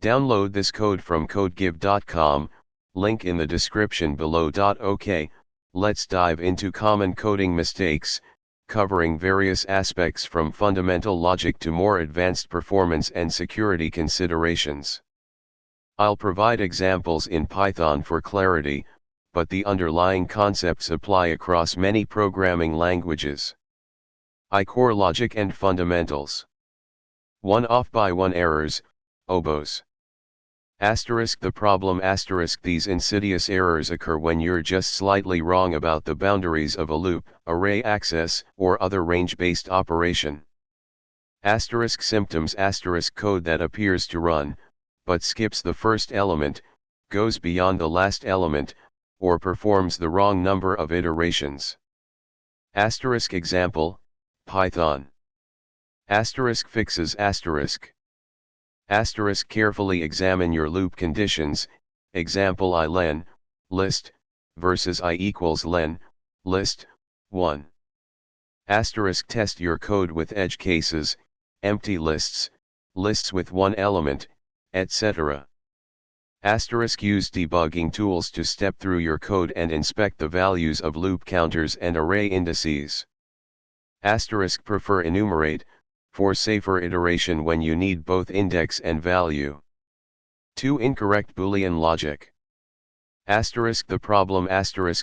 Download this code from codegive.com, link in the description below. OK, let's dive into common coding mistakes, covering various aspects from fundamental logic to more advanced performance and security considerations. I'll provide examples in Python for clarity, but the underlying concepts apply across many programming languages. Core logic and fundamentals. 1 off by 1 errors, oboes. The problem these insidious errors occur when you're just slightly wrong about the boundaries of a loop, array access, or other range-based operation. Symptoms code that appears to run, but skips the first element, goes beyond the last element, or performs the wrong number of iterations. Example, Python. Fixes carefully examine your loop conditions, example I len, list, versus I equals len, list, 1. Test your code with edge cases, empty lists, lists with one element, etc. Use debugging tools to step through your code and inspect the values of loop counters and array indices. Prefer enumerate, for safer iteration when you need both index and value. 2. Incorrect Boolean logic. The problem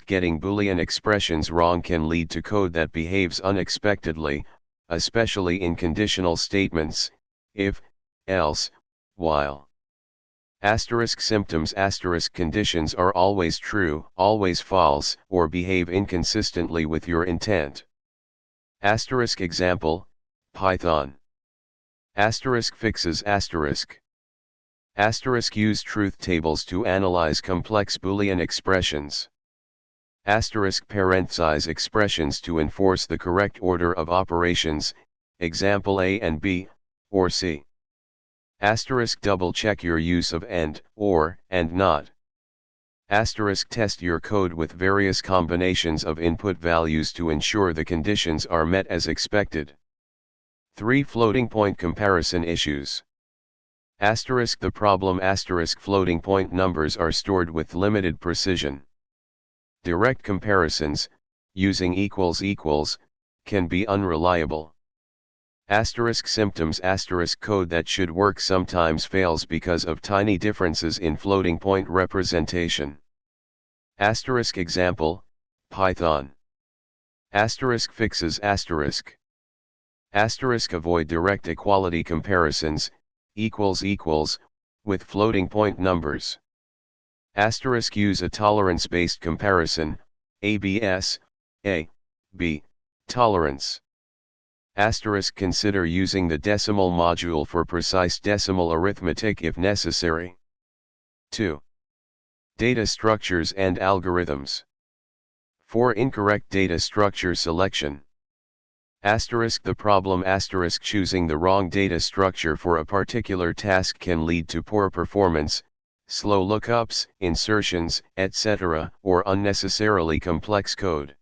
getting Boolean expressions wrong can lead to code that behaves unexpectedly, especially in conditional statements, if, else, while. Symptoms conditions are always true, always false, or behave inconsistently with your intent. Example, Python. Fixes use truth tables to analyze complex Boolean expressions. Parenthesize expressions to enforce the correct order of operations, example A and B, or C. Double check your use of and, or, and not. Test your code with various combinations of input values to ensure the conditions are met as expected. 3. Floating point comparison issues. The problem floating point numbers are stored with limited precision. Direct comparisons, using equals, can be unreliable. Symptoms code that should work sometimes fails because of tiny differences in floating point representation. Example, Python. Fixes avoid direct equality comparisons, with floating point numbers. Use a tolerance-based comparison, ABS, A, B, tolerance. Consider using the decimal module for precise decimal arithmetic if necessary. 2. Data structures and algorithms. 4. Incorrect data structure selection. The problem choosing the wrong data structure for a particular task can lead to poor performance, slow lookups, insertions, etc., or unnecessarily complex code.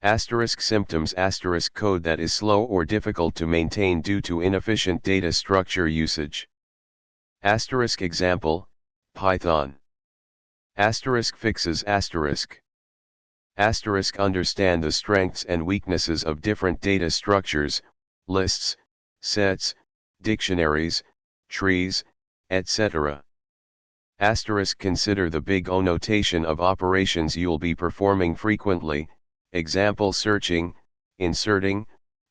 Symptoms code that is slow or difficult to maintain due to inefficient data structure usage. Example, Python. Fixes understand the strengths and weaknesses of different data structures, lists, sets, dictionaries, trees, etc. Consider the big O notation of operations you'll be performing frequently, example searching, inserting,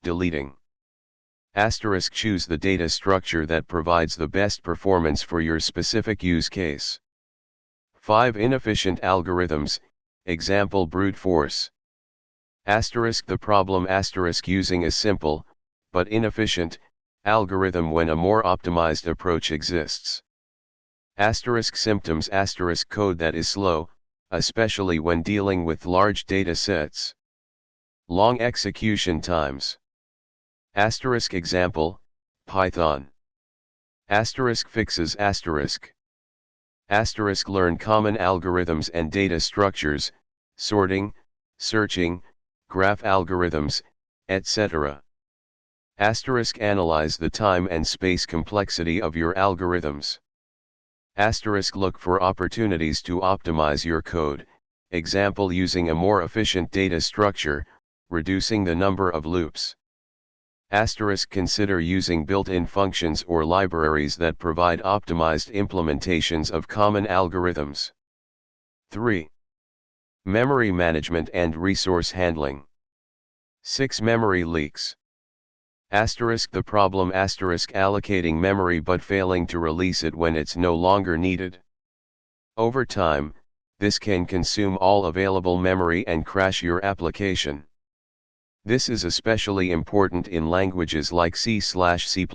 deleting. Choose the data structure that provides the best performance for your specific use case. 5. Inefficient algorithms, example brute force. The problem using a simple, but inefficient, algorithm when a more optimized approach exists. Symptoms code that is slow, especially when dealing with large data sets. Long execution times. Example, Python. Fixes learn common algorithms and data structures, sorting, searching, graph algorithms, etc. Analyze the time and space complexity of your algorithms. Look for opportunities to optimize your code, example using a more efficient data structure, reducing the number of loops. Consider using built-in functions or libraries that provide optimized implementations of common algorithms. 3. Memory management and resource handling. 6. Memory leaks. The problem allocating memory but failing to release it when it's no longer needed. Over time, this can consume all available memory and crash your application. This is especially important in languages like C/C++.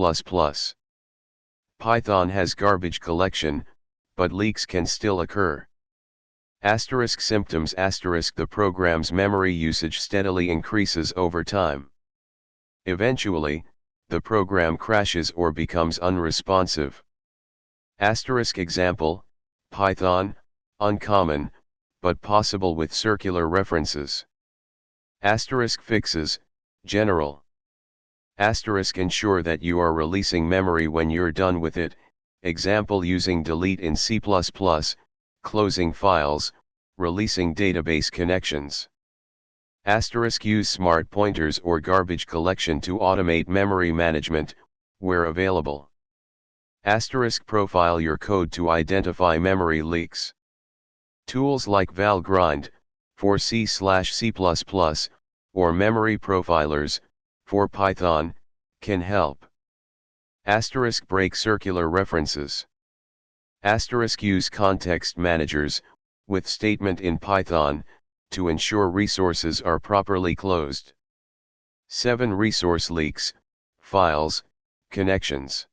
Python has garbage collection, but leaks can still occur. Symptoms. The program's memory usage steadily increases over time. Eventually, the program crashes or becomes unresponsive. Example, Python, uncommon, but possible with circular references. Fixes, general. Ensure that you are releasing memory when you're done with it, example using delete in C++, closing files, releasing database connections. Use smart pointers or garbage collection to automate memory management, where available. Profile your code to identify memory leaks. Tools like valgrind, for C/C++, or memory profilers, for Python, can help. Break circular references. Use context managers, with statement in Python, to ensure resources are properly closed. 7. Resource leaks, files, connections.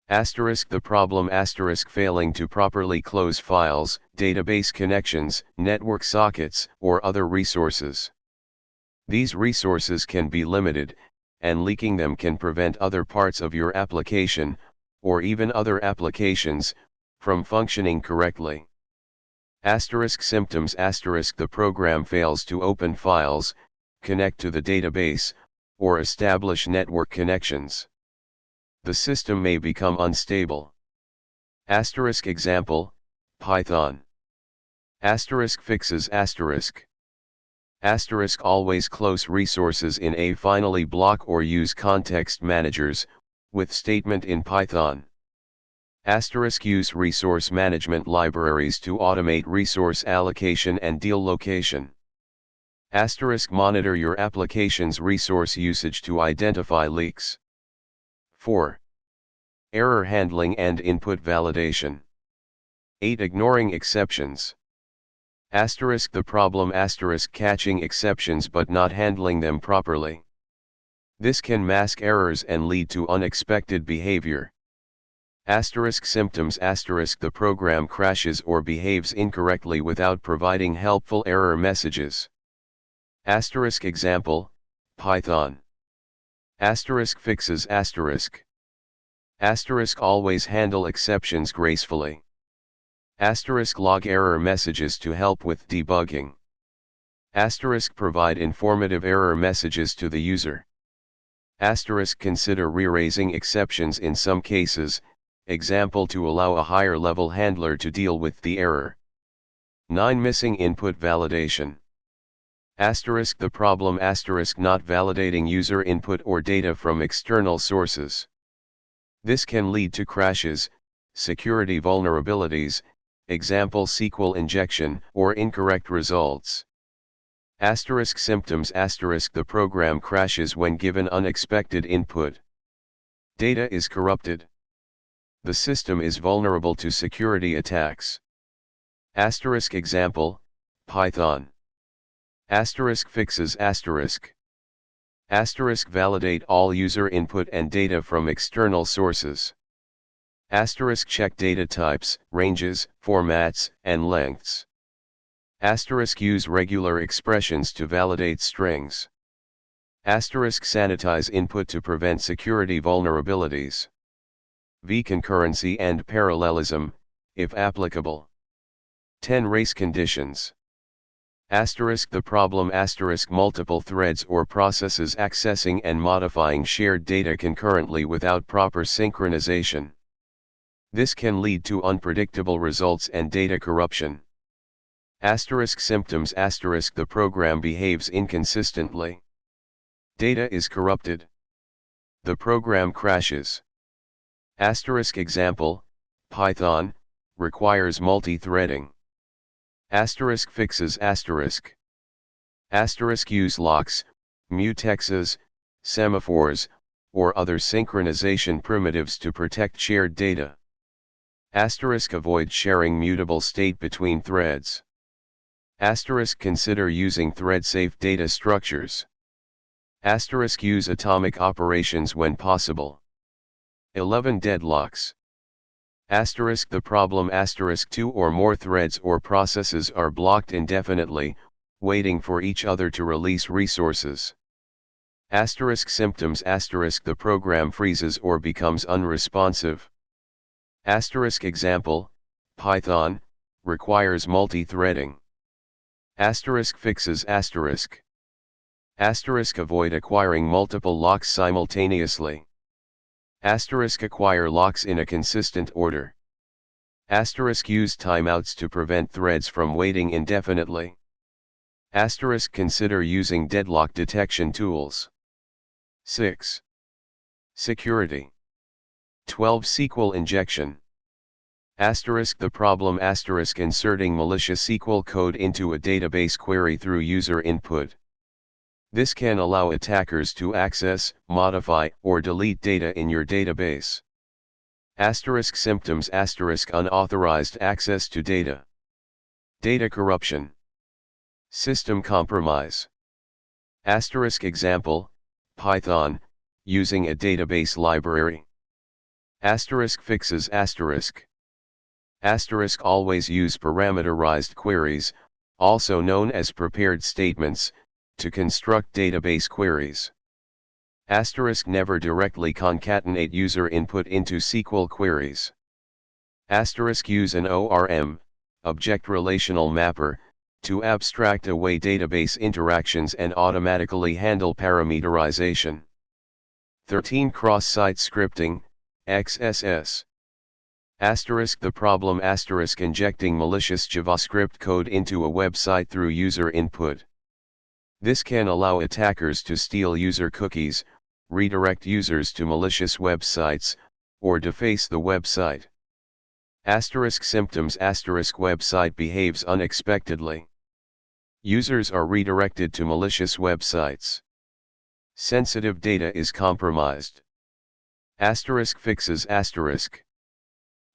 The problem failing to properly close files, database connections, network sockets, or other resources. These resources can be limited, and leaking them can prevent other parts of your application, or even other applications, from functioning correctly. Symptoms. The program fails to open files, connect to the database, or establish network connections. The system may become unstable. Example, Python. Fixes. Always close resources in a finally block or use context managers, with statement in Python. Use resource management libraries to automate resource allocation and deal location. Monitor your application's resource usage to identify leaks. 4. Error handling and input validation. 8. Ignoring exceptions. The problem catching exceptions but not handling them properly. This can mask errors and lead to unexpected behavior. Symptoms. The program crashes or behaves incorrectly without providing helpful error messages. Example, Python. Fixes. Always handle exceptions gracefully. Log error messages to help with debugging. Provide informative error messages to the user. Consider re-raising exceptions in some cases, example to allow a higher level handler to deal with the error. 9. Missing input validation. The problem not validating user input or data from external sources. This can lead to crashes, security vulnerabilities, example SQL injection, or incorrect results. Symptoms. The program crashes when given unexpected input. Data is corrupted. The system is vulnerable to security attacks. Example, Python. Fixes. Validate all user input and data from external sources. Check data types, ranges, formats, and lengths. Use regular expressions to validate strings. Sanitize input to prevent security vulnerabilities. Concurrency and parallelism, if applicable. 10. Race conditions. The problem multiple threads or processes accessing and modifying shared data concurrently without proper synchronization. This can lead to unpredictable results and data corruption. Asterisk symptoms asterisk the program behaves inconsistently. Data is corrupted. The program crashes. Asterisk example, Python, requires multi-threading. Asterisk fixes asterisk. Asterisk use locks, mutexes, semaphores, or other synchronization primitives to protect shared data. Asterisk avoid sharing mutable state between threads. Asterisk consider using thread-safe data structures. Asterisk use atomic operations when possible. 11 deadlocks. Asterisk the problem asterisk two or more threads or processes are blocked indefinitely, waiting for each other to release resources. Asterisk symptoms asterisk the program freezes or becomes unresponsive. Asterisk example, Python, requires multi-threading. Asterisk fixes asterisk. Asterisk avoid acquiring multiple locks simultaneously. Asterisk acquire locks in a consistent order. Asterisk use timeouts to prevent threads from waiting indefinitely. Asterisk consider using deadlock detection tools. 6. Security. 12 SQL injection. Asterisk the problem asterisk inserting malicious SQL code into a database query through user input. This can allow attackers to access, modify, or delete data in your database. Asterisk symptoms asterisk unauthorized access to data. Data corruption. System compromise. Asterisk example, Python, using a database library. Asterisk fixes asterisk. Asterisk always use parameterized queries, also known as prepared statements, to construct database queries. Asterisk never directly concatenate user input into SQL queries. Asterisk use an ORM, object relational mapper, to abstract away database interactions and automatically handle parameterization. 13 Cross-site scripting, XSS. Asterisk the problem asterisk injecting malicious JavaScript code into a website through user input. This can allow attackers to steal user cookies, redirect users to malicious websites, or deface the website. Asterisk symptoms asterisk website behaves unexpectedly. Users are redirected to malicious websites. Sensitive data is compromised. Asterisk fixes asterisk.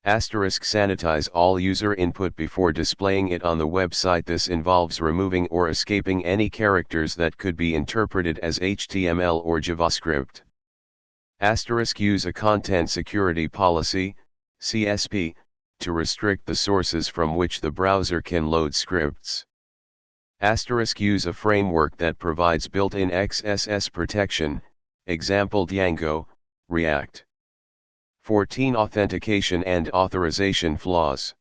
Asterisk sanitize all user input before displaying it on the website. This involves removing or escaping any characters that could be interpreted as HTML or JavaScript. Asterisk use a content security policy, CSP, to restrict the sources from which the browser can load scripts. Asterisk use a framework that provides built-in XSS protection, example Django, React. 14 Authentication and authorization flaws.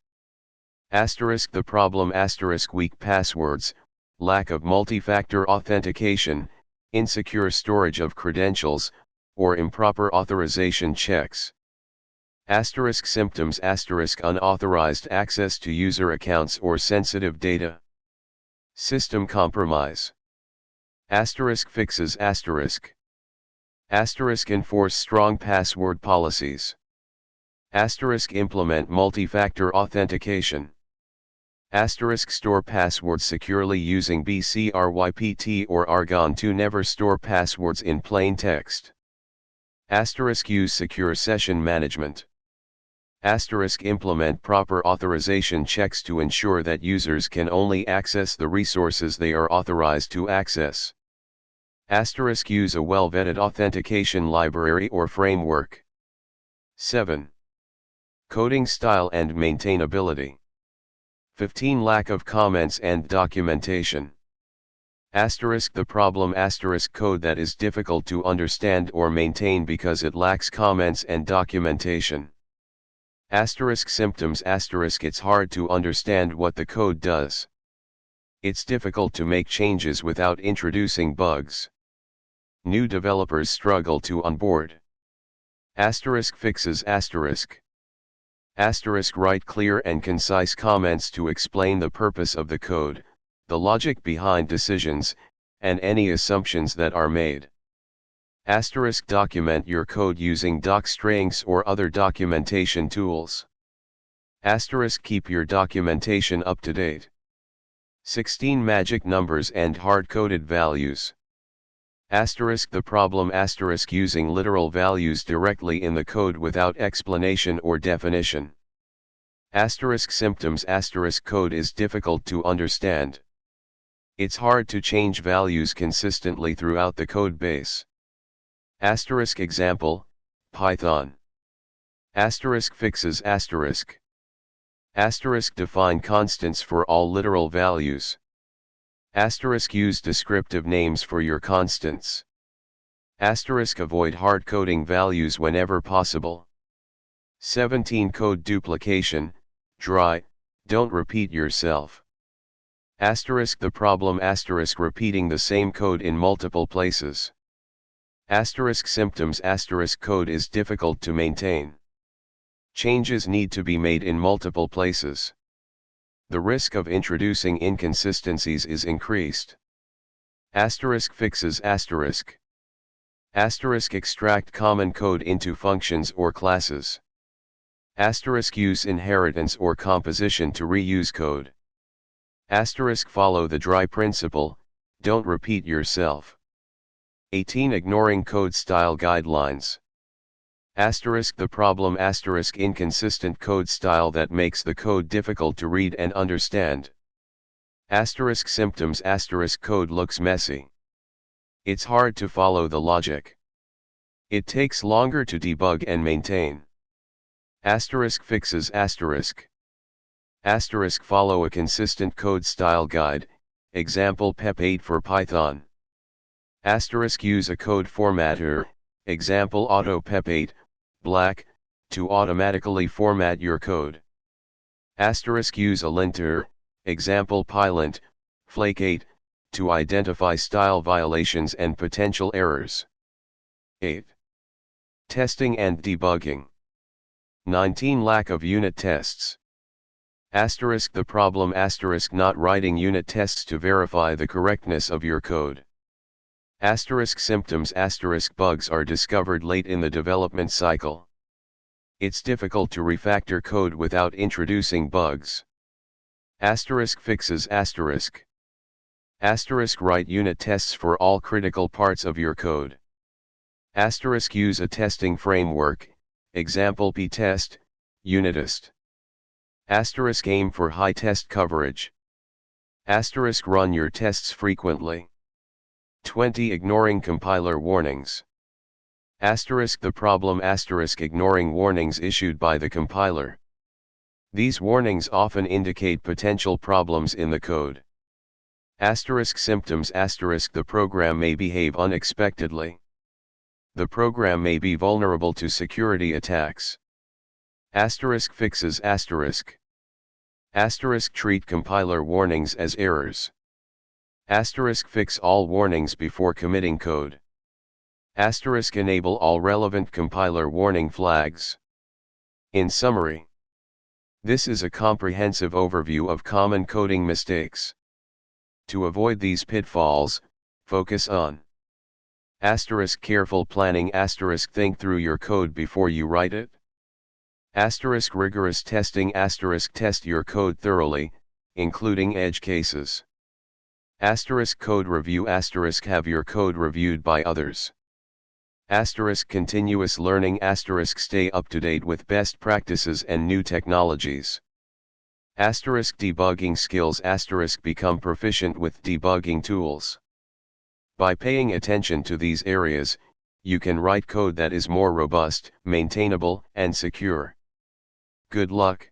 Asterisk the problem asterisk weak passwords, lack of multi-factor authentication, insecure storage of credentials, or improper authorization checks. Asterisk symptoms asterisk unauthorized access to user accounts or sensitive data. System compromise. Asterisk fixes asterisk. Asterisk enforce strong password policies. Asterisk implement multi-factor authentication. Asterisk store passwords securely using BCRYPT or Argon to never store passwords in plain text. Asterisk use secure session management. Asterisk implement proper authorization checks to ensure that users can only access the resources they are authorized to access. Asterisk use a well-vetted authentication library or framework. 7. Coding style and maintainability. 15 Lack of comments and documentation. Asterisk the problem asterisk code that is difficult to understand or maintain because it lacks comments and documentation. Asterisk symptoms asterisk it's hard to understand what the code does. It's difficult to make changes without introducing bugs. New developers struggle to onboard. Asterisk fixes asterisk. Asterisk write clear and concise comments to explain the purpose of the code, the logic behind decisions, and any assumptions that are made. Asterisk document your code using docstrings or other documentation tools. Asterisk keep your documentation up to date. 16 magic numbers and hard-coded values. Asterisk the problem asterisk using literal values directly in the code without explanation or definition. Asterisk symptoms asterisk code is difficult to understand. It's hard to change values consistently throughout the code base. Asterisk example, Python. Asterisk fixes asterisk. Asterisk define constants for all literal values. Asterisk use descriptive names for your constants. Asterisk avoid hard coding values whenever possible. 17 code duplication, dry, don't repeat yourself. Asterisk the problem asterisk repeating the same code in multiple places. Asterisk symptoms asterisk code is difficult to maintain. Changes need to be made in multiple places. The risk of introducing inconsistencies is increased. Asterisk fixes asterisk. Asterisk extract common code into functions or classes. Asterisk use inheritance or composition to reuse code. Asterisk follow the dry principle, don't repeat yourself. 18 ignoring code style guidelines. Asterisk the problem asterisk inconsistent code style that makes the code difficult to read and understand. Asterisk symptoms asterisk code looks messy. It's hard to follow the logic. It takes longer to debug and maintain. Asterisk fixes asterisk. Asterisk follow a consistent code style guide, example PEP8 for Python. Asterisk use a code formatter, example auto PEP8, black, to automatically format your code. Asterisk use a linter, example pylint, flake8, to identify style violations and potential errors. 8. Testing and debugging. 19 lack of unit tests. Asterisk the problem asterisk not writing unit tests to verify the correctness of your code. Asterisk symptoms asterisk bugs are discovered late in the development cycle. It's difficult to refactor code without introducing bugs. Asterisk fixes asterisk. Asterisk write unit tests for all critical parts of your code. Asterisk use a testing framework, example ptest, unitest. Asterisk aim for high test coverage. Asterisk run your tests frequently. 20 ignoring compiler warnings. Asterisk the problem asterisk ignoring warnings issued by the compiler. These warnings often indicate potential problems in the code. Asterisk symptoms asterisk the program may behave unexpectedly. The program may be vulnerable to security attacks. Asterisk fixes asterisk. Asterisk treat compiler warnings as errors. Asterisk fix all warnings before committing code. Asterisk enable all relevant compiler warning flags. In summary, this is a comprehensive overview of common coding mistakes. To avoid these pitfalls, focus on asterisk careful planning asterisk think through your code before you write it. Asterisk rigorous testing asterisk test your code thoroughly, including edge cases. Asterisk code review asterisk have your code reviewed by others. Asterisk continuous learning asterisk stay up to date with best practices and new technologies. Asterisk debugging skills asterisk become proficient with debugging tools. By paying attention to these areas, you can write code that is more robust, maintainable, and secure. Good luck.